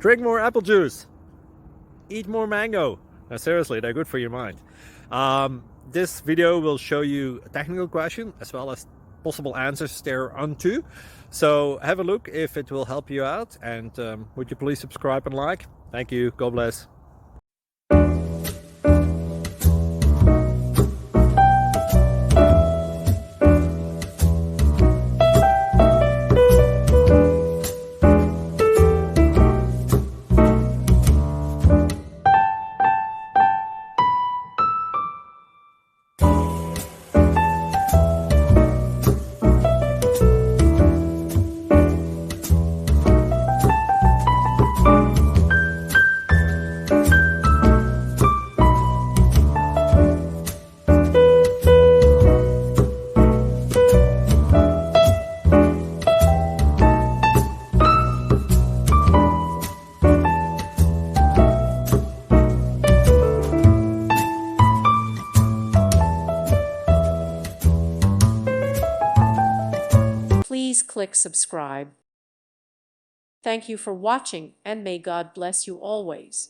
Drink more apple juice. Eat more mango. No, seriously, they're good for your mind. This video will show you a technical question as well as possible answers thereunto. So have a look if it will help you out, and would you please subscribe and like? Thank you. God bless. Please click subscribe. Thank you for watching, and may God bless you always.